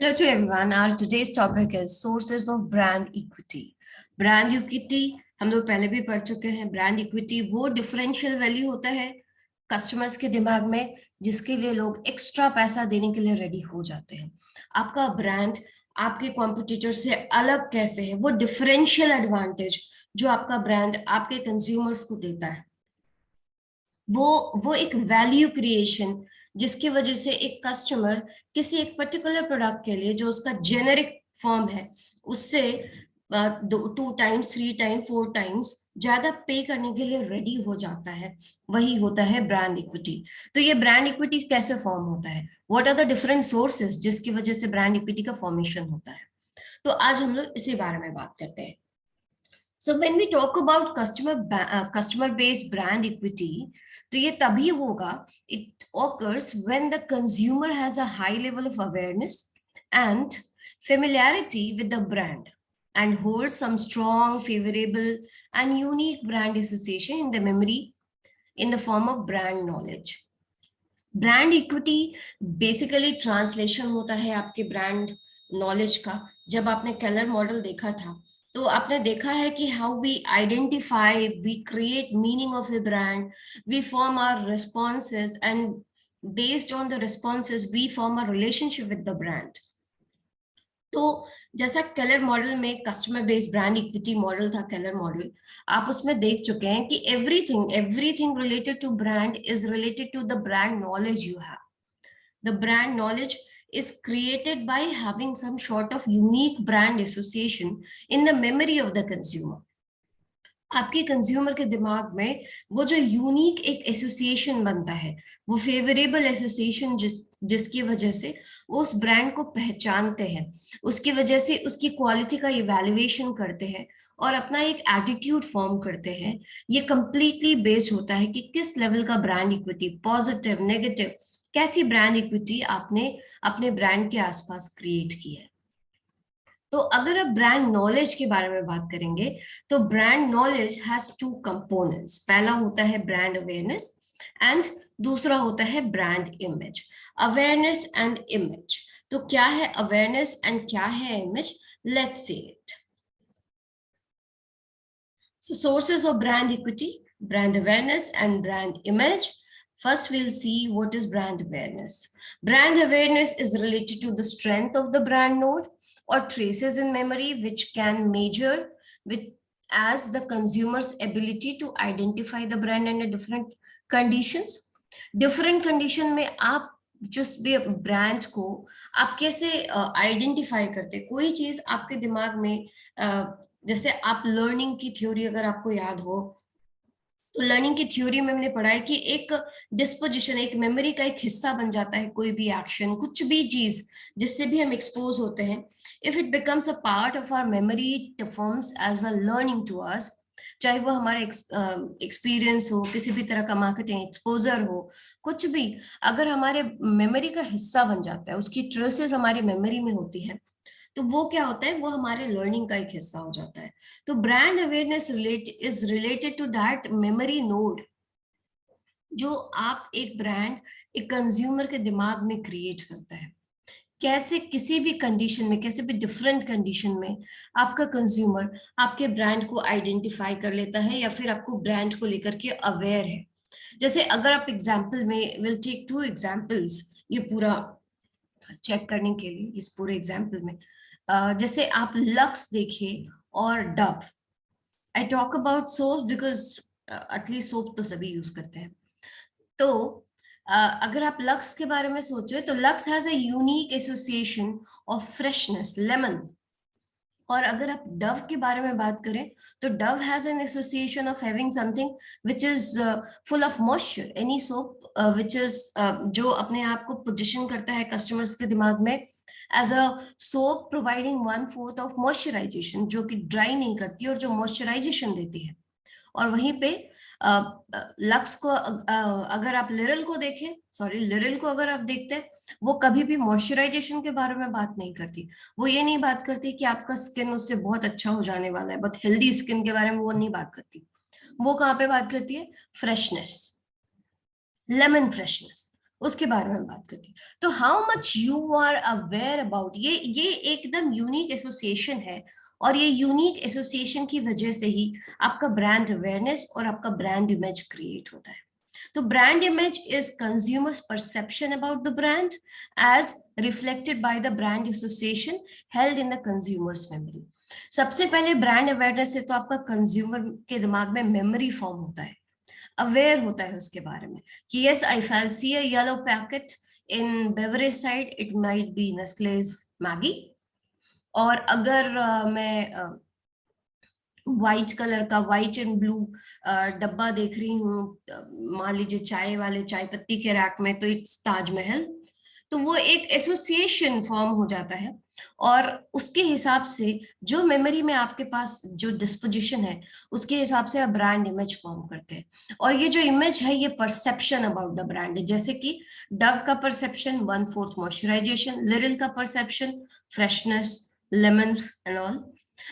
Hello to everyone. Our today's topic is sources of brand equity. Brand equity हम लोग पहले भी पढ़ चुके हैं. ब्रांड इक्विटी वो डिफरेंशियल वैल्यू होता है कस्टमर्स के दिमाग में जिसके लिए लोग एक्स्ट्रा पैसा देने के लिए रेडी हो जाते हैं. आपका ब्रांड आपके कॉम्पिटिटर से अलग कैसे है, वो डिफरेंशियल एडवांटेज जो आपका ब्रांड आपके कंज्यूमर्स को देता है, वो एक वैल्यू क्रिएशन जिसकी वजह से एक कस्टमर किसी एक पर्टिकुलर प्रोडक्ट के लिए जो उसका जेनेरिक फॉर्म है उससे 2 टाइम्स 3 टाइम्स 4 टाइम्स ज्यादा पे करने के लिए रेडी हो जाता है. वही होता है ब्रांड इक्विटी. तो ये ब्रांड इक्विटी कैसे फॉर्म होता है, what are the different sources जिसकी वजह से ब्रांड इक्विटी का फॉर्मेशन होता है, तो आज हम लोग इसी बारे में बात करते हैं. So when we talk about customer based brand equity, तो ये तभी होगा, it occurs when the consumer has a high level of awareness and familiarity with the brand and holds some strong, favorable and unique brand association in the memory in the form of brand knowledge. Brand equity basically translation होता है आपके brand knowledge का. जब आपने Keller model देखा था तो आपने देखा है कि how we identify, we create meaning of a brand, we form our responses and based on the responses we form a relationship with the brand. तो जैसा केलर मॉडल में customer based brand equity model था, Keller model आप उसमें देख चुके हैं कि everything related to brand is related to the brand knowledge you have. The brand knowledge is created by having some sort of unique brand association in the memory of the consumer. आपके consumer के दिमाग में वो जो unique एक association बनता है, वो फेवरेबल एसोसिएशन जिसकी वजह से वो उस ब्रांड को पहचानते हैं, उसकी वजह से उसकी क्वालिटी का इवैल्यूएशन करते हैं और अपना एक एटीट्यूड फॉर्म करते हैं. ये कंप्लीटली बेस्ड होता है कि किस लेवल का ब्रांड इक्विटी, पॉजिटिव नेगेटिव, कैसी ब्रांड इक्विटी आपने अपने ब्रांड के आसपास क्रिएट की है. तो अगर आप ब्रांड नॉलेज के बारे में बात करेंगे तो ब्रांड नॉलेज हैज 2 कंपोनेंट्स. पहला होता है ब्रांड अवेयरनेस एंड दूसरा होता है brand image. Awareness and image. तो क्या है अवेयरनेस एंड क्या है image, let's see it. So sources of brand equity, brand awareness and brand image. First, we'll see what is brand awareness. Brand awareness is related to the strength of the brand node or traces in memory which can measure with as the consumer's ability to identify the brand under different conditions. Different condition में आप जिस भी brand को आप कैसे identify करते, कोई चीज आपके दिमाग में जैसे आप लर्निंग की थ्योरी अगर आपको याद हो तो लर्निंग की थ्योरी में हमने पढ़ा है कि एक डिस्पोजिशन, एक मेमोरी का एक हिस्सा बन जाता है कोई भी एक्शन, कुछ भी चीज जिससे भी हम एक्सपोज होते हैं. If it becomes a part of our memory, it performs as a learning to us. चाहे वो हमारा एक्सपीरियंस हो, किसी भी तरह का मार्केटिंग एक्सपोजर हो, कुछ भी अगर हमारे मेमोरी का हिस्सा बन जाता है, उसकी ट्रेसेस हमारी मेमोरी में होती है, तो वो क्या होता है, वो हमारे लर्निंग का एक हिस्सा हो जाता है. तो brand awareness is related to that memory node जो आप एक ब्रांड एक कंज्यूमर के दिमाग में क्रिएट करता है. कैसे किसी भी कंडीशन में, कैसे भी डिफरेंट कंडीशन में आपका कंज्यूमर आपके ब्रांड को आइडेंटिफाई कर लेता है या फिर आपको ब्रांड को लेकर के अवेयर है. जैसे अगर आप एग्जाम्पल में, विल टेक 2 एग्जाम्पल्स ये पूरा चेक करने के लिए. इस पूरे एग्जाम्पल में जैसे आप लक्स देखिए और Dove. I talk about soap because at least soap तो सभी यूज करते हैं. तो अगर आप लक्स के बारे में सोचे तो lux has a unique association of freshness, lemon. और अगर आप डव के बारे में बात करें तो Dove has an association of having something which is full of moisture. Any soap which is जो अपने आप को पोजीशन करता है कस्टमर्स के दिमाग में as a soap providing 1/4 of moisturisation, जो कि ड्राई नहीं करती और जो मॉइस्चराइजेशन देती है. और वहीं पे लक्स को अगर आप लिरिल को देखें, लिरिल को अगर आप देखते हैं, वो कभी भी मॉइस्चराइजेशन के बारे में बात नहीं करती. वो ये नहीं बात करती कि आपका स्किन उससे बहुत अच्छा हो जाने वाला है, बहुत हेल्दी स्किन के बारे में वो नहीं बात करती. वो कहाँ पे बात करती है, फ्रेशनेस, लेमन फ्रेशनेस. उसके बारे में बात करती है। तो how much you are aware about, ये एकदम यूनिक एसोसिएशन है, और ये यूनिक एसोसिएशन की वजह से ही आपका ब्रांड अवेयरनेस और आपका ब्रांड इमेज क्रिएट होता है। तो brand image is consumers perception about the brand as reflected by the brand association held in the consumers memory. सबसे पहले ब्रांड अवेयरनेस से तो आपका कंज्यूमर के दिमाग में मेमोरी फॉर्म होता है, अवेयर होता है उसके बारे में कि yes I fail see a yellow packet in beverage side, it might be Nestle's Maggi. और अगर मैं व्हाइट कलर का, व्हाइट एंड ब्लू डब्बा देख रही हूँ, मान लीजिए चाय वाले चाय पत्ती के रैक में, तो इट्स ताजमहल। तो वो एक एसोसिएशन फॉर्म हो जाता है, और उसके हिसाब से जो मेमोरी में आपके पास जो डिस्पोजिशन है, उसके हिसाब से आप ब्रांड इमेज फॉर्म करते हैं। और ये जो इमेज है ये परसेप्शन अबाउट द ब्रांड है, जैसे कि डव का परसेप्शन 1/4 मॉइस्चराइजेशन, लिरिल का perception freshness, lemons and all.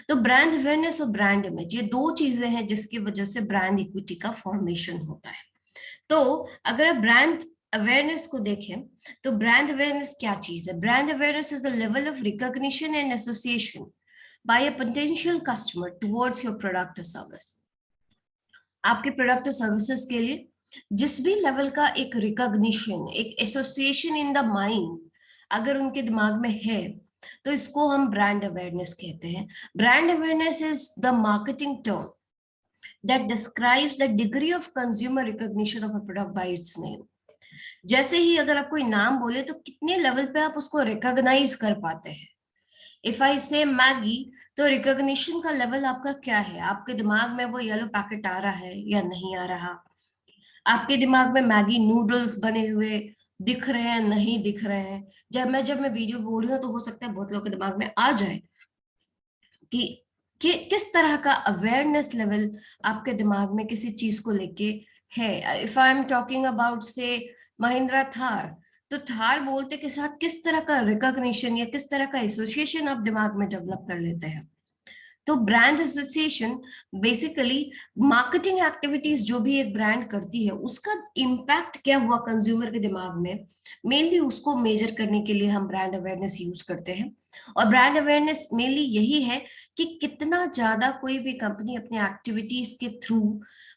तो ब्रांड अवेयरनेस और ब्रांड इमेज ये दो चीजें हैं जिसकी वजह से ब्रांड इक्विटी का फॉर्मेशन होता है। तो अगर आप ब्रांड अवेयरनेस को देखें, तो ब्रांड अवेयरनेस क्या चीज है? Brand awareness is the level of recognition and association by a potential customer towards your product और सर्विस। आपके प्रोडक्ट और सर्विसेज के लिए जिस भी लेवल का एक रिकॉग्निशन, एक एसोसिएशन इन द माइंड अगर उनके दिमाग में है, तो इसको हम ब्रांड अवेयरनेस कहते हैं। Brand awareness is the marketing term that describes the degree of consumer recognition of a product by its name। जैसे ही अगर आप कोई नाम बोले तो कितने लेवल पे आप उसको रिकॉग्नाइज कर पाते हैं। इफ आई से मैगी, तो रिकॉग्निशन का लेवल आपका क्या है? आपके दिमाग में वो येलो पैकेट आ रहा है या नहीं आ रहा? आपके दिमाग में मैगी नूडल्स बने हुए दिख रहे हैं, नहीं दिख रहे हैं? जब मैं वीडियो बोल रही हूँ तो हो सकता है बहुत लोगों के दिमाग में आ जाए कि किस तरह का अवेयरनेस लेवल आपके दिमाग में किसी चीज को लेके है। If I am talking about से महिंद्रा थार, तो थार बोलते के साथ किस तरह का रिकॉग्निशन या किस तरह का एसोसिएशन आप दिमाग में डेवलप कर लेते हैं। तो brand association basically marketing activities जो भी एक ब्रांड करती है उसका इम्पैक्ट क्या हुआ कंज्यूमर के दिमाग में, मेनली उसको मेजर करने के लिए हम ब्रांड अवेयरनेस यूज करते हैं। और ब्रांड अवेयरनेस मेनली यही है कि कितना ज्यादा कोई भी कंपनी अपने एक्टिविटीज के थ्रू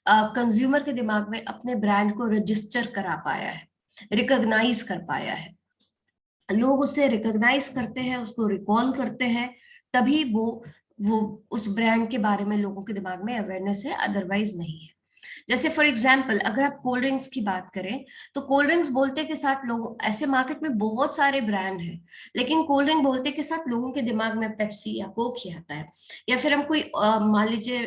कंज्यूमर के दिमाग में अपने ब्रांड को रजिस्टर करा पाया है, रिकॉग्नाइज कर पाया है। लोग उससे रिकॉग्नाइज करते हैं, उसको रिकॉल करते हैं, तभी वो उस ब्रांड के बारे में लोगों के दिमाग में अवेयरनेस है, अदरवाइज नहीं है। जैसे फॉर एग्जाम्पल अगर आप कोल्ड ड्रिंक्स की बात करें, तो कोल्ड ड्रिंक्स बोलते के साथ लोग, ऐसे मार्केट में बहुत सारे ब्रांड हैं, लेकिन कोल्ड ड्रिंक बोलते के साथ लोगों के दिमाग में पेप्सी या कोक ही आता है। या फिर हम कोई मान लीजिए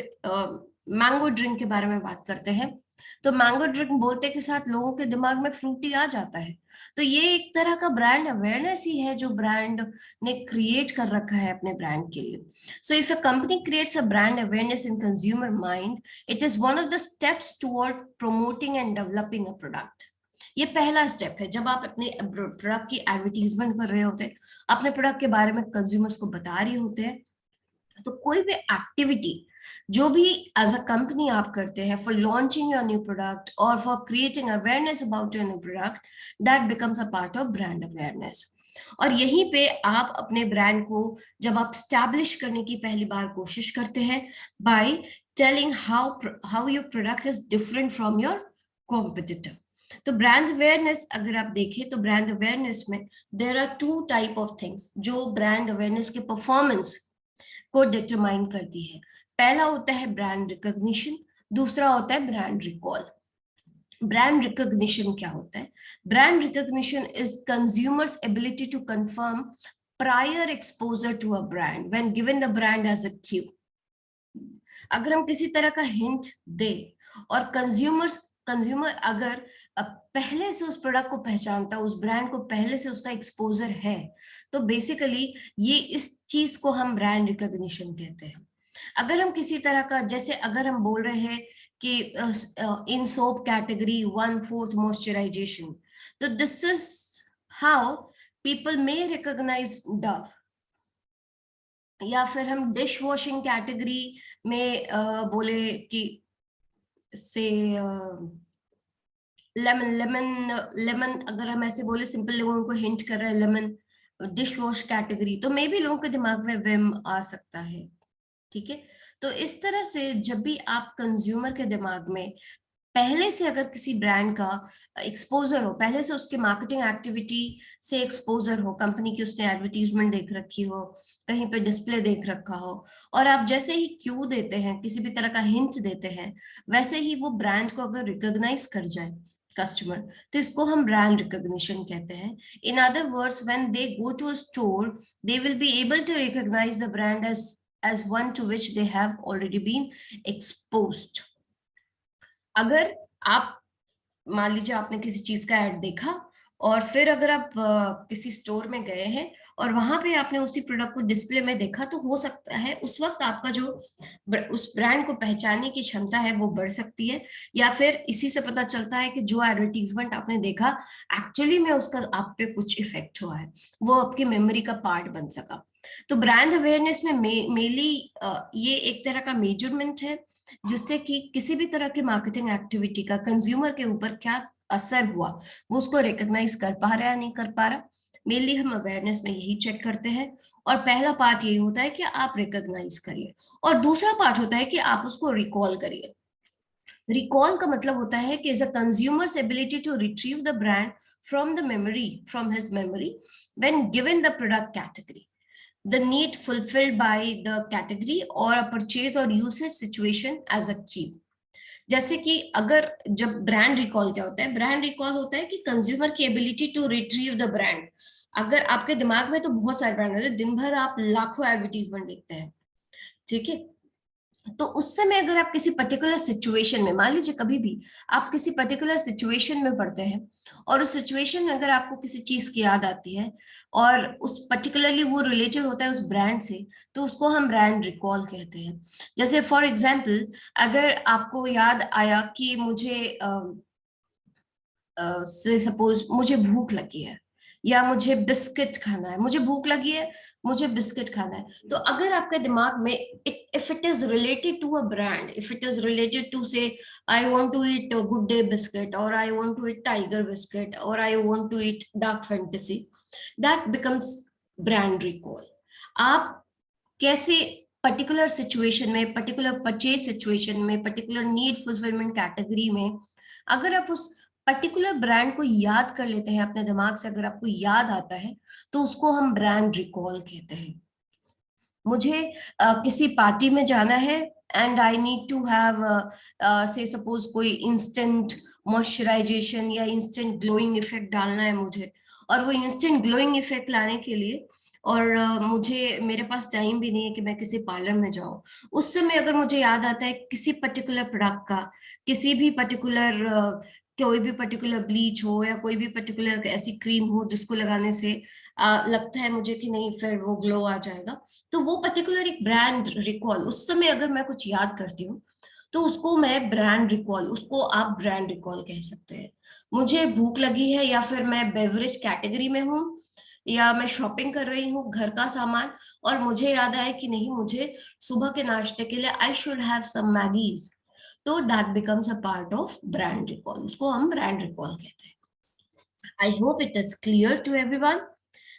मैंगो ड्रिंक के बारे में बात करते हैं, तो मैंगो ड्रिंक बोलते के साथ लोगों के दिमाग में फ्रूटी आ जाता है। तो ये एक तरह का ब्रांड अवेयरनेस ही है जो ब्रांड ने क्रिएट कर रखा है अपने ब्रांड के लिए। So if a company creates a brand awareness in consumer mind, it is one of the steps toward promoting and developing a product. ये पहला स्टेप है जब आप अपने प्रोडक्ट की एडवर्टीजमेंट कर रहे होते हैं, अपने प्रोडक्ट के बारे में कंज्यूमर्स को बता रहे होते हैं। तो कोई भी एक्टिविटी जो भी एज अ कंपनी आप करते हैं for launching your new product और for creating awareness about your new product, that becomes a part of brand awareness. और यहीं पे आप अपने ब्रांड को जब आप स्टैब्लिश करने की पहली बार कोशिश करते हैं by telling how your product is different from your competitor. तो ब्रांड अवेयरनेस अगर आप देखें तो ब्रांड अवेयरनेस में there are two type of things जो ब्रांड अवेयरनेस के परफॉर्मेंस को डिटरमाइन करती है। पहला होता है ब्रांड रिकॉग्निशन, दूसरा होता है ब्रांड रिकॉल। ब्रांड रिकॉग्निशन क्या होता है? Brand recognition is consumers ability to confirm prior exposure to a brand when given the brand as a cue. अगर हम किसी तरह का हिंट दे और कंज्यूमर अगर पहले से उस प्रोडक्ट को पहचानता है, उस ब्रांड को पहले से उसका एक्सपोजर है, तो बेसिकली ये इस चीज को हम ब्रांड रिकॉग्निशन कहते हैं। अगर हम किसी तरह का, जैसे अगर हम बोल रहे हैं कि इन सोप कैटेगरी 1/4 मॉइस्चराइजेशन, तो this is how people may recognise Dove. या फिर हम डिश वॉशिंग कैटेगरी में बोले कि से लेमन लेमन लेमन, अगर हम ऐसे बोले सिंपल, लोगों को हिंट कर रहे हैं लेमन डिश वॉश कैटेगरी, तो मे बी लोगों के दिमाग में विम आ सकता है। ठीक है, तो इस तरह से जब भी आप कंज्यूमर के दिमाग में पहले से अगर किसी ब्रांड का एक्सपोजर हो, पहले से उसके मार्केटिंग एक्टिविटी से एक्सपोजर हो, कंपनी की उसने एडवर्टीजमेंट देख रखी हो, कहीं पे डिस्प्ले देख रखा हो, और आप जैसे ही क्यू देते हैं, किसी भी तरह का हिंट देते हैं, वैसे ही वो ब्रांड को अगर रिकॉग्नाइज कर जाए कस्टमर, तो इसको हम ब्रांड रिकॉग्निशन कहते हैं। In other words, when they go to a store, they will be able to recognise the brand as one to which they have already been exposed. अगर आप मान लीजिए आपने किसी चीज का ऐड देखा, और फिर अगर आप किसी स्टोर में गए हैं और वहां पे आपने उसी प्रोडक्ट को डिस्प्ले में देखा, तो हो सकता है उस वक्त आपका जो उस ब्रांड को पहचानने की क्षमता है वो बढ़ सकती है, या फिर इसी से पता चलता है कि जो एडवर्टीजमेंट आपने देखा एक्चुअली में उसका आप पे कुछ इफेक्ट हुआ है, वो आपकी मेमोरी का पार्ट बन सका। तो ब्रांड अवेयरनेस में मेनली ये एक तरह का मेजरमेंट है, जिससे कि किसी भी तरह की मार्केटिंग एक्टिविटी का कंज्यूमर के ऊपर क्या असर हुआ, वो उसको रिकॉग्नाइज कर पा रहा है या नहीं कर पा रहा। मेनली हम अवेयरनेस में यही चेक करते हैं, और पहला पार्ट यही होता है कि आप रिकॉग्नाइज करिए, और दूसरा पार्ट होता है कि आप उसको रिकॉल करिए। रिकॉल का मतलब होता है कि is a consumers ability to retrieve the brand from the memory, from his memory, when given the product category, the need fulfilled by the category or a purchase or usage situation as a key। जैसे कि अगर जब brand recall क्या होता है, brand recall होता है कि कंज्यूमर की ability to retrieve the brand. अगर आपके दिमाग में तो बहुत सारे ब्रांड होते हैं, दिन भर आप लाखों एडवर्टीजमेंट देखते हैं, ठीक है, तो उस समय अगर आप किसी पर्टिकुलर सिचुएशन में, मान लीजिए कभी भी आप किसी पर्टिकुलर सिचुएशन में पड़ते हैं, और उस सिचुएशन में अगर आपको किसी चीज की याद आती है, और उस पर्टिकुलरली वो रिलेटेड होता है उस ब्रांड से, तो उसको हम ब्रांड रिकॉल कहते हैं। जैसे फॉर एग्जाम्पल, अगर आपको याद आया कि मुझे से सपोज मुझे भूख लगी है, या मुझे बिस्किट खाना है, मुझे भूख लगी है, मुझे बिस्किट खाना है, तो अगर आपके दिमाग में if it is related to a brand, if it is related to say I want to eat a Good Day biscuit, or I want to eat Tiger biscuit, or I want to eat Dark Fantasy, that becomes brand recall। आप कैसे particular situation में, particular purchase situation में, particular need fulfilment category में, अगर आप उस particular brand को याद कर लेते हैं अपने दिमाग से, अगर आपको याद आता है, तो उसको हम ब्रांड रिकॉल कहते हैं। मुझे किसी पार्टी में जाना है, and I need to have say suppose कोई इंस्टेंट मॉइस्चराइजेशन या इंस्टेंट ग्लोइंग इफेक्ट डालना है मुझे, और वो इंस्टेंट ग्लोइंग इफेक्ट लाने के लिए, और मुझे मेरे पास टाइम भी नहीं है कि मैं किसी पार्लर में जाऊं, उस समय अगर मुझे याद आता है किसी पर्टिकुलर प्रोडक्ट का, किसी भी पर्टिकुलर कोई भी पर्टिकुलर ब्लीच हो, या कोई भी पर्टिकुलर ऐसी क्रीम हो जिसको लगाने से लगता है मुझे कि नहीं फिर वो ग्लो आ जाएगा, तो वो पर्टिकुलर एक ब्रांड रिकॉल, उस समय अगर मैं कुछ याद करती हूँ, तो उसको मैं ब्रांड रिकॉल, उसको आप ब्रांड रिकॉल कह सकते हैं। मुझे भूख लगी है, या फिर मैं बेवरेज कैटेगरी में हूँ, या मैं शॉपिंग कर रही हूँ घर का सामान, और मुझे याद आया कि नहीं मुझे सुबह के नाश्ते के लिए I should have some Maggis, तो that becomes a part of brand recall, उसको हम ब्रांड रिकॉल कहते हैं। I hope it is clear to everyone.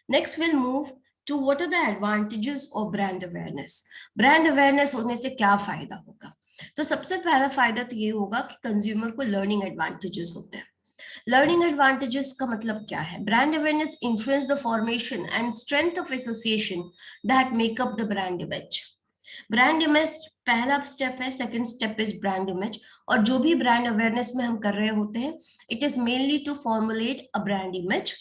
Next, we'll move to what are the advantages of brand awareness। Brand awareness होने से क्या फायदा होगा? तो सबसे पहला फायदा तो ये होगा कि कंज्यूमर को लर्निंग एडवांटेजेस होते हैं। लर्निंग एडवांटेजेस का मतलब क्या है? Brand awareness influence the formation and strength of association that make up the brand image. Brand image पहला स्टेप है, second step is brand image, और जो भी ब्रांड अवेयरनेस में हम कर रहे होते हैं, it is mainly to formulate a brand image.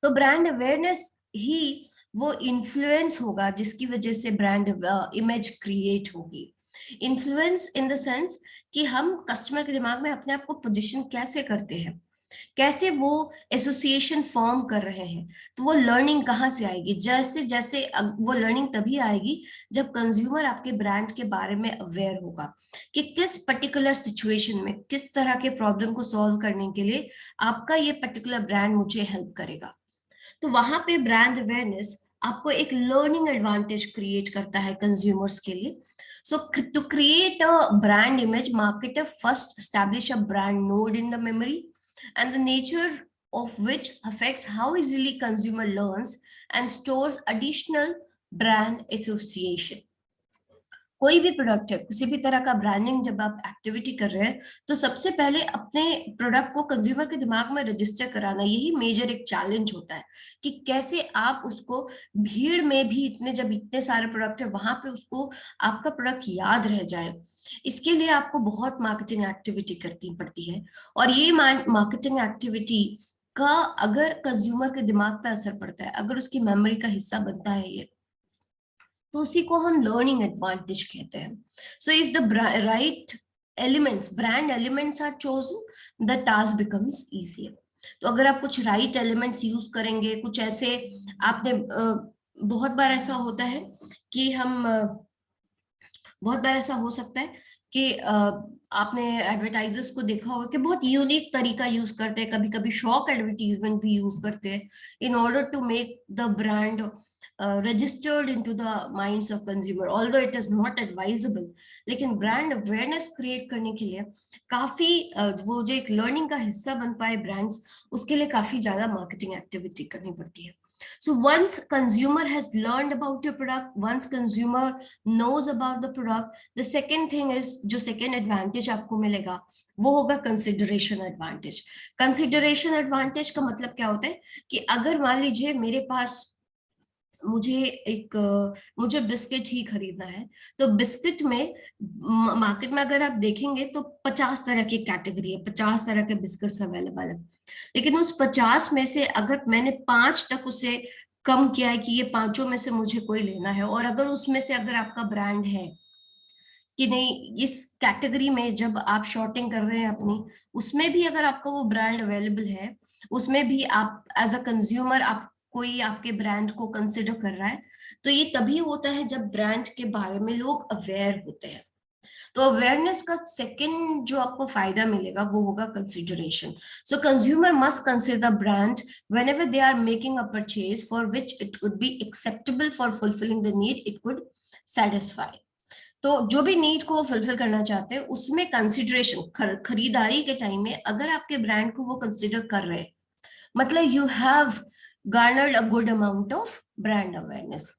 तो ब्रांड अवेयरनेस ही वो इन्फ्लुएंस होगा जिसकी वजह से ब्रांड इमेज क्रिएट होगी। इन्फ्लुएंस इन द सेंस कि हम कस्टमर के दिमाग में अपने आप को पोजीशन कैसे करते हैं, कैसे वो एसोसिएशन फॉर्म कर रहे हैं, तो वो लर्निंग कहाँ से आएगी? जैसे जैसे वो लर्निंग तभी आएगी जब कंज्यूमर आपके ब्रांड के बारे में अवेयर होगा कि किस पर्टिकुलर सिचुएशन में, किस तरह के प्रॉब्लम को सॉल्व करने के लिए आपका ये पर्टिकुलर ब्रांड मुझे हेल्प करेगा। तो वहां पे ब्रांड अवेयरनेस आपको एक लर्निंग एडवांटेज क्रिएट करता है कंज्यूमर्स के लिए। So to create a brand image, marketer first establish a brand node in the memory, and the nature of which affects how easily consumer learns and stores additional brand association. कोई भी product है, किसी भी तरह का branding जब आप activity कर रहे हैं, तो सबसे पहले अपने प्रोडक्ट को कंज्यूमर के दिमाग में रजिस्टर कराना, यही मेजर एक चैलेंज होता है कि कैसे आप उसको भीड़ में भी, इतने जब इतने सारे प्रोडक्ट है वहां पे उसको आपका प्रोडक्ट याद रह जाए। इसके लिए आपको बहुत मार्केटिंग एक्टिविटी करनी पड़ती है, और ये मार्केटिंग एक्टिविटी का अगर कंज्यूमर के दिमाग पे असर पड़ता है, अगर उसकी मेमोरी का हिस्सा बनता है ये, तो उसी को हम लर्निंग एडवांटेज कहते हैं। So if the right elements, brand elements are chosen, the task becomes easier. तो अगर आप कुछ राइट एलिमेंट्स यूज करेंगे, कुछ ऐसे आपने बहुत बार ऐसा होता है कि हम बहुत बार ऐसा हो सकता है कि आपने एडवर्टाइजर्स को देखा होगा कि बहुत यूनिक तरीका यूज करते हैं, कभी कभी शॉक एडवर्टीजमेंट भी यूज करते हैं in order to make the brand registered into the minds of consumer, although it is not advisable। लेकिन ब्रांड अवेयरनेस क्रिएट करने के लिए काफी वो जो एक लर्निंग का हिस्सा बन पाए ब्रांड्स, उसके लिए काफी ज्यादा मार्केटिंग एक्टिविटी करनी पड़ती है। So once consumer has learned about your product, once consumer knows about the product, the second thing is, जो second advantage आपको मिलेगा वो होगा consideration advantage। consideration advantage का मतलब क्या होता है कि अगर मान लीजिए मेरे पास मुझे बिस्किट ही खरीदना है, तो बिस्किट में मार्केट में अगर आप देखेंगे तो 50 तरह की कैटेगरी है, 50 तरह के बिस्किट्स अवेलेबल है। लेकिन उस 50 में से अगर मैंने 5 तक उसे कम किया है कि ये पांचों में से मुझे कोई लेना है, और अगर उसमें से अगर आपका ब्रांड है कि नहीं, इस कैटेगरी में जब आप शॉर्टिंग कर रहे हैं अपनी, उसमें भी अगर आपका वो ब्रांड अवेलेबल है, उसमें भी आप एज अ कंज्यूमर आप कोई आपके ब्रांड को कंसिडर कर रहा है, तो ये तभी होता है जब ब्रांड के बारे में लोग अवेयर होते हैं। तो अवेयरनेस का सेकंड जो आपको फायदा मिलेगा वो होगा consideration. So consumer must consider the brand whenever they are making a purchase for which it would be acceptable for fulfilling the need it could satisfy. तो जो भी नीड को फुलफिल करना चाहते हैं उसमें कंसिडरेशन, खरीदारी के टाइम में अगर आपके ब्रांड को वो कंसिडर कर रहे हैं, मतलब you have garnered a good amount of brand awareness,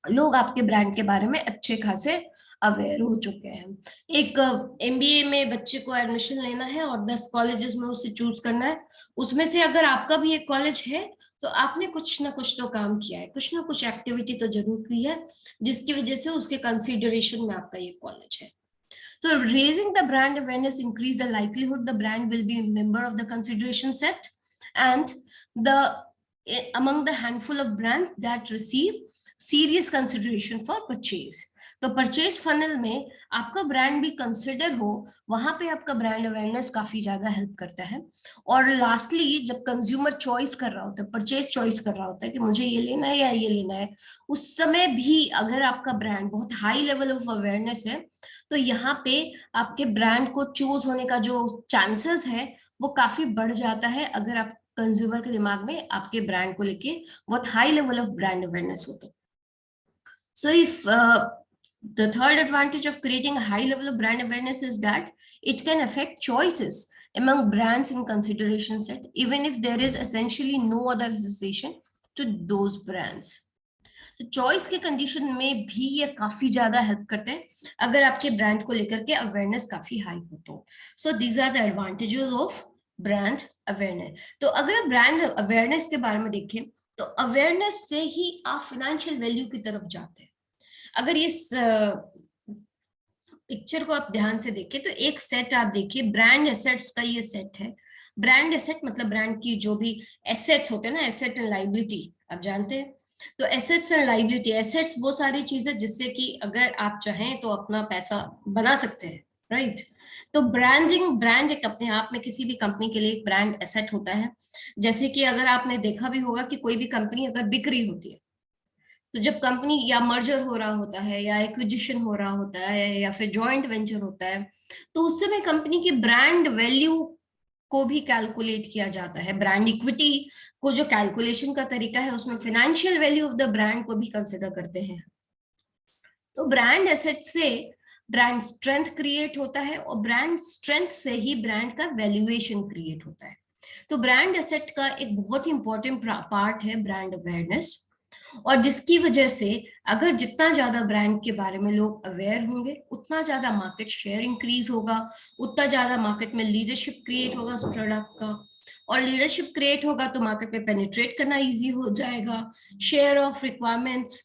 लोग आपके ब्रांड के बारे में अच्छे खासे अवेयर हो चुके हैं। एक एमबीए में बच्चे को एडमिशन लेना है और 10 कॉलेजेस में उसे चूज करना है, उसमें से अगर आपका भी एक कॉलेज है तो आपने कुछ ना कुछ तो काम किया है, कुछ ना कुछ एक्टिविटी तो जरूर की है जिसकी वजह से उसके कंसिडरेशन में आपका ये कॉलेज है। So raising the brand awareness increase the likelihood the brand will be a member of the consideration set, and the among the handful of brands that receive serious consideration for purchase। तो purchase funnel में आपका brand भी consider हो, वहां पे आपका brand awareness काफी ज्यादा हेल्प करता है। और लास्टली जब कंज्यूमर चॉइस कर रहा होता है, परचेज चॉइस कर रहा होता है कि मुझे ये लेना है या ये लेना है, उस समय भी अगर आपका ब्रांड बहुत हाई लेवल ऑफ अवेयरनेस है, तो यहाँ पे आपके ब्रांड को चूज होने का जो चांसेस है वो काफी बढ़ जाता है, अगर आप कंज्यूमर के दिमाग में आपके ब्रांड को लेके बहुत high level of brand awareness हो तो। So if the third advantage of creating a high level of brand awareness is that it can affect choices among brands in consideration set, even if there is essentially no other association to those brands। तो choice के condition में भी ये काफी ज्यादा help करते हैं अगर आपके ब्रांड को लेकर के अवेयरनेस काफी हाई हो तो। So these are the advantages of brand awareness. तो अगर आप ब्रांड अवेयरनेस के बारे में देखें तो अवेयरनेस से ही आप फाइनेंशियल वैल्यू की तरफ जाते हैं। अगर इस पिक्चर को आप ध्यान से देखें तो एक सेट आप देखिए, ब्रांड एसेट्स का ये सेट है। ब्रांड एसेट मतलब ब्रांड की जो भी एसेट्स होते हैं ना, एसेट एंड लाइबिलिटी आप जानते हैं। तो एसेट्स एंड लाइबिलिटी, एसेट्स वो सारी चीजें जिससे कि अगर आप चाहें तो अपना पैसा बना सकते हैं, राइट। तो ब्रांड एक अपने आप में किसी भी कंपनी के लिए एक ब्रांड एसेट होता है। जैसे कि अगर आपने देखा भी होगा कि कोई भी कंपनी अगर बिक रही होती है, तो जब कंपनी या मर्जर हो रहा होता है या एक्विजिशन हो रहा होता है या फिर जॉइंट वेंचर होता है, तो उस समय कंपनी की ब्रांड वैल्यू को भी कैलकुलेट किया जाता है। ब्रांड इक्विटी को जो कैलकुलेशन का तरीका है उसमें financial value of the brand को भी कंसिडर करते हैं। तो ब्रांड एसेट से ब्रांड स्ट्रेंथ क्रिएट होता है और ब्रांड स्ट्रेंथ से ही ब्रांड का वैल्यूएशन क्रिएट होता है। तो ब्रांड एसेट का एक बहुत ही इंपॉर्टेंट पार्ट है ब्रांड अवेयरनेस, और जिसकी वजह से अगर जितना ज्यादा ब्रांड के बारे में लोग अवेयर होंगे उतना ज्यादा मार्केट शेयर इंक्रीज होगा, उतना ज्यादा मार्केट में लीडरशिप क्रिएट होगा उस प्रोडक्ट का, और लीडरशिप क्रिएट होगा तो मार्केट में पेनिट्रेट करना इजी हो जाएगा, शेयर ऑफ रिक्वायरमेंट्स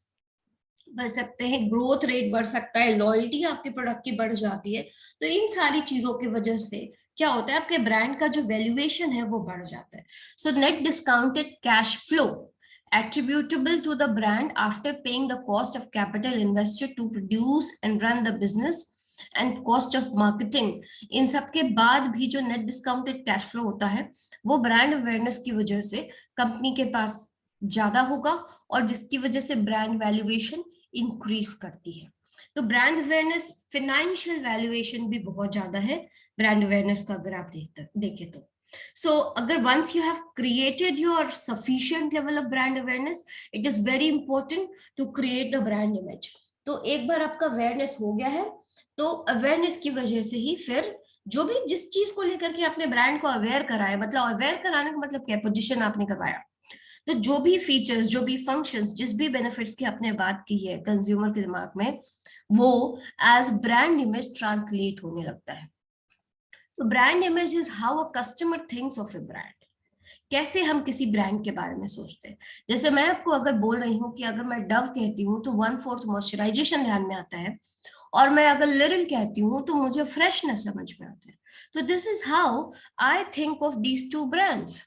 बढ़ सकते हैं, ग्रोथ रेट बढ़ सकता है, लॉयल्टी आपके प्रोडक्ट की बढ़ जाती है। तो इन सारी चीजों की वजह से क्या होता है, आपके ब्रांड का जो वैल्यूएशन है वो बढ़ जाता है। So net discounted cash flow attributable to the brand after paying the cost of capital invested to produce and run the business and cost of marketing, इन सब के बाद भी जो नेट डिस्काउंटेड कैश फ्लो होता है वो ब्रांड अवेयरनेस की वजह से कंपनी के पास ज्यादा होगा, और जिसकी वजह से ब्रांड वैल्यूएशन इंक्रीज करती है। तो ब्रांड अवेयरनेस, फाइनेंशियल वैल्यूएशन भी बहुत ज्यादा है ब्रांड अवेयरनेस का, अगर आप देखें तो। So, agar once you have created your sufficient level of brand awareness, it is very important to create the brand image. तो एक बार आपका awareness हो गया है, तो awareness की वजह से ही फिर जो भी जिस चीज को लेकर के आपने ब्रांड को अवेयर कराया, मतलब अवेयर कराने का मतलब क्या, पोजीशन आपने करवाया, तो जो भी फीचर्स, जो भी फंक्शंस, जिस भी बेनिफिट्स की आपने बात की है कंज्यूमर के दिमाग में, वो एज ब्रांड इमेज ट्रांसलेट होने लगता है। तो brand image is how a customer thinks of a brand, कैसे हम किसी ब्रांड के बारे में सोचते हैं। जैसे मैं आपको अगर बोल रही हूँ कि अगर मैं डव कहती हूँ तो 1/4 मॉइस्चराइजेशन ध्यान में आता है, और मैं अगर लिरिल कहती हूँ तो मुझे फ्रेशनेस समझ में आता है। तो this is how I think of these two brands.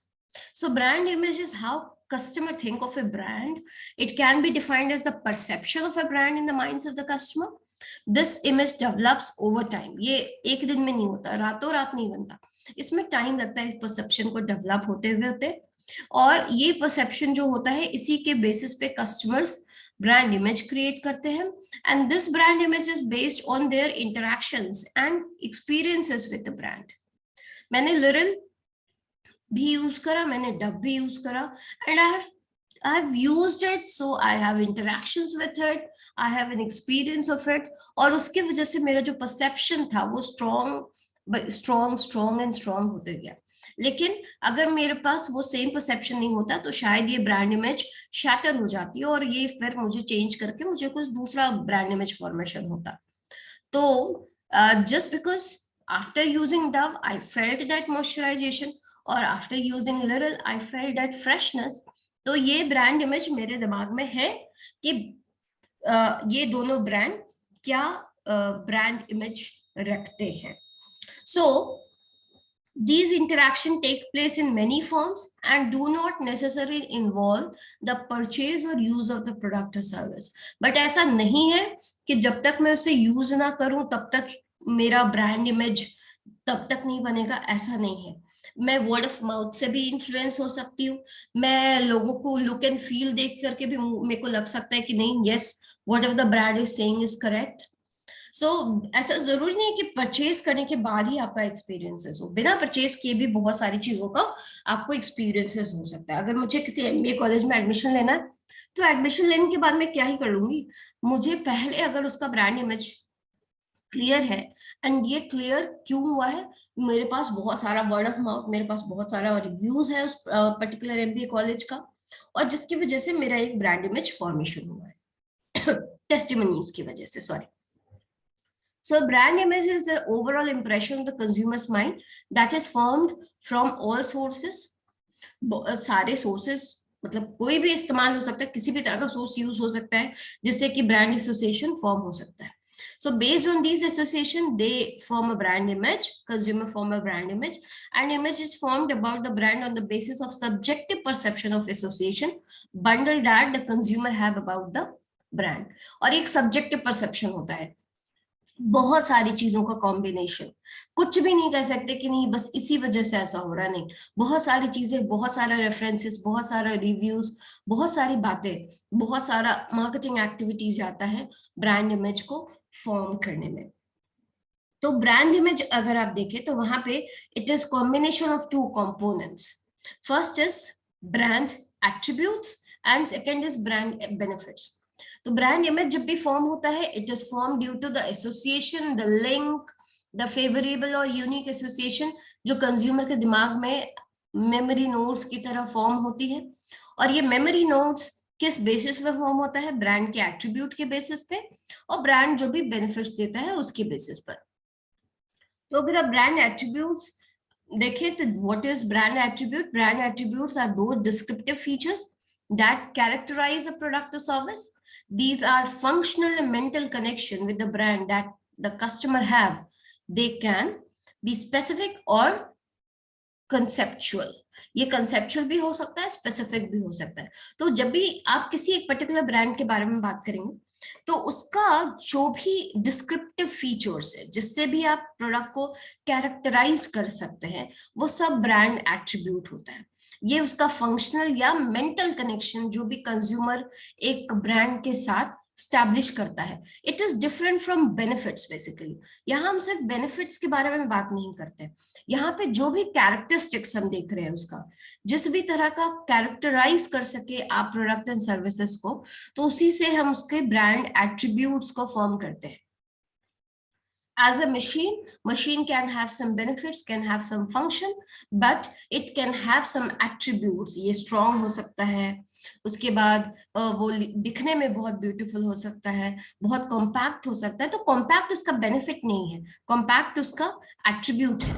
So brand image is how customer think of a brand. It can be defined as the perception of a brand in the minds of the customer. This image develops over time. ये एक दिन में नहीं होता, रातों रात नहीं बनता, इसमें टाइम लगता है इस परसेप्शन को डेवलप होते, और ये परसेप्शन जो होता है इसी के बेसिस पे कस्टमर्स ब्रांड इमेज क्रिएट करते हैं, and this brand image is based on their interactions and experiences with the brand. मैंने लिरिल भी यूज करा, मैंने डब भी यूज करा, and I have used it, so I have interactions with it, I have an experience of it, और उसके वजह से मेरा जो परसेप्शन था वो स्ट्रॉन्ग होते गया। लेकिन अगर मेरे पास वो सेम परसेप्शन नहीं होता तो शायद ये ब्रांड इमेज शैटर हो जाती है, और ये फिर मुझे चेंज करके मुझे कुछ दूसरा ब्रांड इमेज फॉर्मेशन होता। तो just because after using Dove I felt that moisturisation, और after using Liril I felt that freshness, तो ये ब्रांड इमेज मेरे दिमाग में है कि ये दोनों ब्रांड क्या ब्रांड इमेज रखते हैं। सो these interaction take place in many forms and do not necessarily involve the purchase or use of the product or service. but ऐसा नहीं है कि जब तक मैं उसे यूज ना करूं तब तक मेरा ब्रांड इमेज तब तक नहीं बनेगा, ऐसा नहीं है। मैं वर्ड ऑफ माउथ से भी इन्फ्लुएंस हो सकती हूँ, मैं लोगों को लुक एंड फील देख करके भी मेरे को लग सकता है कि नहीं, yes whatever the brand is saying is correct. So ऐसा जरूरी नहीं है कि परचेज करने के बाद ही आपका एक्सपीरियंसेस हो, बिना परचेज किए भी बहुत सारी चीजों का आपको एक्सपीरियंसेस हो सकता है। अगर मुझे किसी एमबीए कॉलेज में एडमिशन लेना है तो एडमिशन लेने के बाद मैं क्या ही कर लूंगी, मुझे पहले अगर उसका ब्रांड इमेज क्लियर है, एंड ये क्लियर क्यों हुआ है, मेरे पास बहुत सारा वर्ड ऑफ माउथ, मेरे पास बहुत सारा रिव्यूज है उस पर्टिकुलर एमबीए कॉलेज का, और जिसकी वजह से मेरा एक ब्रांड इमेज फॉर्मेशन हुआ है टेस्टिमोनीज की वजह से, sorry. So brand image is the overall impression of the consumer's mind that is formed from all sources. सारे sources मतलब कोई भी इस्तेमाल हो सकता है, किसी भी तरह का सोर्स यूज हो सकता है जिससे कि ब्रांड एसोसिएशन फॉर्म हो सकता है। So based on these association, they form a brand image, consumer form a brand image, and image is formed about the brand on the basis of subjective perception of association bundle that the consumer have about the brand. और एक subjective perception होता है, बहुत सारी चीजों का combination, कुछ भी नहीं कह सकते कि नहीं बस इसी वजह से ऐसा हो रहा, नहीं, बहुत सारी चीजें, बहुत सारा रेफरेंसेस, बहुत सारा रिव्यूज, बहुत सारी बातें, बहुत सारा मार्केटिंग एक्टिविटीज आता है ब्रांड इमेज को फॉर्म करने में। तो ब्रांड इमेज अगर आप देखें तो वहां पे it is combination of two components, first is brand attributes and second is brand benefits. तो ब्रांड इमेज जब भी फॉर्म होता है, it is form due to the association, the link, the favourable और यूनिक एसोसिएशन जो consumer के दिमाग में मेमोरी नोड्स की तरह फॉर्म होती है। और ये मेमोरी नोड्स किस बेसिस पे फॉर्म होता है? ब्रांड के एट्रीब्यूट के बेसिस पे, और ब्रांड जो भी बेनिफिट्स देता है उसके बेसिस पर। तो अगर आप ब्रांड एट्रीब्यूट्स देखें तो what is brand attribute? Brand attributes are दो descriptive features that characterize a product or service. These are functional and mental connection with the brand that the customer have. They can be specific or conceptual. ये conceptual भी हो सकता है, specific भी हो सकता है। तो जब भी आप किसी एक पर्टिकुलर ब्रांड के बारे में बात करेंगे तो उसका जो भी डिस्क्रिप्टिव फीचर्स है जिससे भी आप प्रोडक्ट को कैरेक्टराइज कर सकते हैं वो सब ब्रांड एट्रीब्यूट होता है। ये उसका फंक्शनल या मेंटल कनेक्शन जो भी कंज्यूमर एक ब्रांड के साथ स्टैब्लिश करता है। It is different from benefits. Basically यहाँ हम सिर्फ बेनिफिट्स के बारे में बात नहीं करते, यहाँ पे जो भी कैरेक्टरिस्टिक्स हम देख रहे हैं उसका जिस भी तरह का कैरेक्टराइज कर सके आप प्रोडक्ट एंड सर्विसेज को, तो उसी से हम उसके ब्रांड एट्रीब्यूट्स को फॉर्म करते हैं। As a machine can have some benefits, can have some function, but it can have some attributes. ये strong हो सकता है, उसके बाद वो दिखने में बहुत beautiful हो सकता है, बहुत compact हो सकता है। तो compact उसका benefit नहीं है, compact उसका attribute है।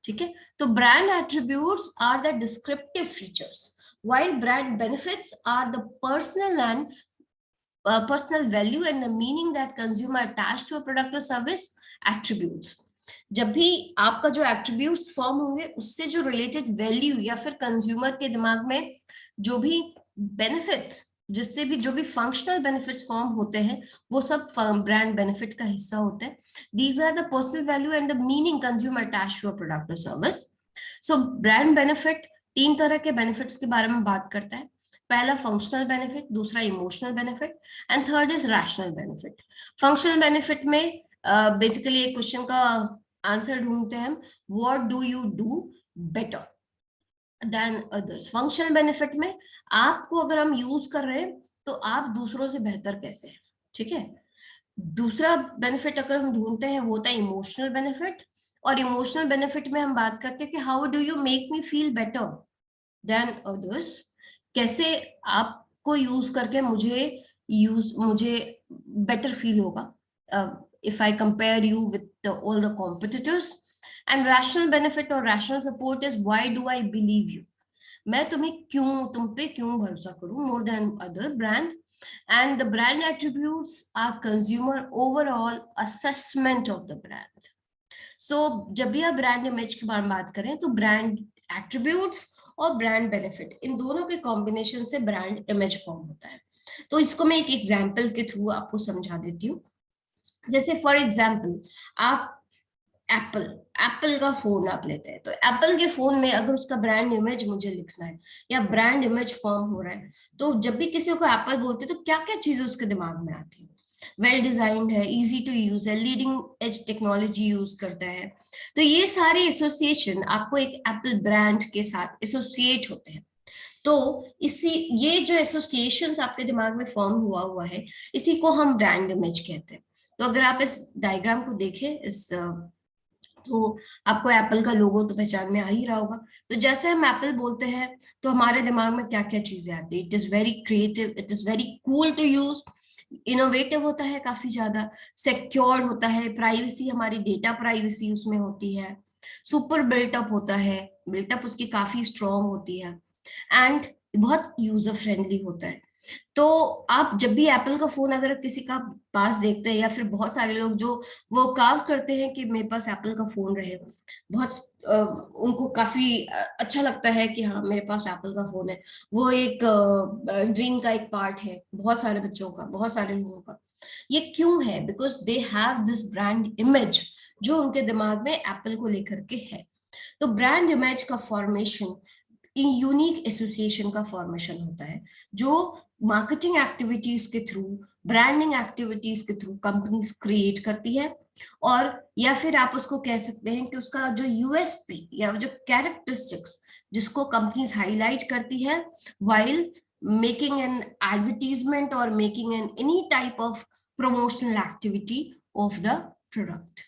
ठीक है, तो brand attributes are the descriptive features, while brand benefits are the personal and personal value and the meaning that consumer attach to a product or service attributes. जब भी आपका जो attributes फॉर्म होंगे उससे जो रिलेटेड वैल्यू या फिर consumer के दिमाग में जो भी बेनिफिट्स, जिससे भी जो भी फंक्शनल बेनिफिट्स फॉर्म होते हैं वो सब ब्रांड बेनिफिट का हिस्सा होते हैं। These are the personal value and the meaning consumer attach to a product or service. So brand benefit तीन तरह के बेनिफिट्स के बारे में बात करता है। पहला फंक्शनल बेनिफिट, दूसरा emotional benefit and third is rational benefit. Functional benefit में बेसिकली एक क्वेश्चन का आंसर ढूंढते हैं हम, what do you do better than others. Functional benefit में आपको अगर हम यूज कर रहे हैं तो आप दूसरों से बेहतर कैसे हैं। ठीक है, दूसरा बेनिफिट अगर हम ढूंढते हैं वो होता है इमोशनल बेनिफिट, और इमोशनल बेनिफिट में हम बात करते हैं कि how do you make me feel better than others. कैसे आपको यूज करके मुझे बेटर फील होगा if I compare you with all the competitors. And rational benefit और rational support is why do I believe you, मैं तुम पे क्यों भरोसा करूं more than other brand. And the brand attributes are consumer overall assessment of the brand. So जब भी आप ब्रांड इमेज के बारे में बात करें तो ब्रांड एट्रीब्यूट्स और ब्रांड बेनिफिट इन दोनों के कॉम्बिनेशन से ब्रांड इमेज फॉर्म होता है। तो इसको मैं एक एग्जांपल के थ्रू आपको समझा देती हूँ। जैसे फॉर एग्जांपल आप एप्पल का फोन आप लेते हैं, तो एप्पल के फोन में अगर उसका ब्रांड इमेज मुझे लिखना है या ब्रांड इमेज फॉर्म हो रहा है, तो जब भी किसी को एप्पल बोलते हैं तो क्या क्या चीजें उसके दिमाग में आती है? वेल डिजाइंड है, इजी टू यूज है, लीडिंग एज टेक्नोलॉजी यूज करता है। तो ये सारे एसोसिएशन आपको एक एप्पल ब्रांड के साथ एसोसिएट होते हैं। तो ये जो एसोसिएशंस आपके दिमाग में फॉर्म हुआ है इसी को हम ब्रांड इमेज कहते हैं। तो अगर आप इस डायग्राम को देखें तो आपको एप्पल का लोगो तो पहचान में आ ही रहा होगा। तो जैसे हम एप्पल बोलते हैं तो हमारे दिमाग में क्या क्या चीजें आती है? It is very creative, it is very cool to use, innovative होता है, काफी ज्यादा सिक्योर होता है, प्राइवेसी, हमारी डेटा प्राइवेसी उसमें होती है, सुपर बिल्टअप होता है, बिल्टअप उसकी काफी स्ट्रॉन्ग होती है, एंड बहुत यूजर फ्रेंडली होता है। तो आप जब भी एप्पल का फोन अगर किसी का पास देखते हैं या फिर बहुत सारे लोग जो वो कार्व करते हैं कि मेरे पास एप्पल का फोन रहे, बहुत उनको काफी अच्छा लगता है कि हाँ मेरे पास एप्पल का फोन है, वो एक ड्रीम का एक पार्ट है बहुत सारे बच्चों का, बहुत सारे लोगों का। ये क्यों है? Because they have this brand image जो उनके दिमाग में एप्पल को लेकर के है। तो ब्रांड इमेज का फॉर्मेशन यूनिक एसोसिएशन का फॉर्मेशन होता है जो मार्केटिंग एक्टिविटीज के थ्रू, ब्रांडिंग एक्टिविटीज के थ्रू कंपनीज क्रिएट करती है, और या फिर आप उसको कह सकते हैं कि उसका जो यूएसपी या जो कैरेक्टरिस्टिक्स जिसको कंपनीज हाईलाइट करती है while making an advertisement or making an any type of promotional activity of the product.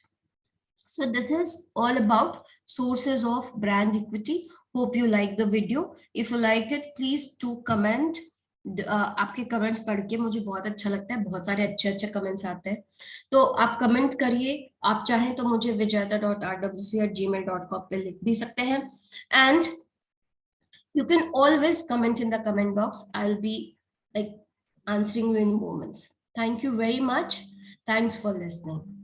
So this is all about sources of brand equity. Hope you like the video. If you like it, please do comment. आपके comments पढ़ के मुझे बहुत अच्छा लगता है, बहुत सारे अच्छे अच्छे कमेंट्स आते हैं, तो आप कमेंट करिए. आप चाहें तो मुझे vijayata.rwc@gmail.com पे लिख भी सकते हैं, and you can always comment in the comment box. I'll be like answering you in moments. Thank you very much. Thanks for listening.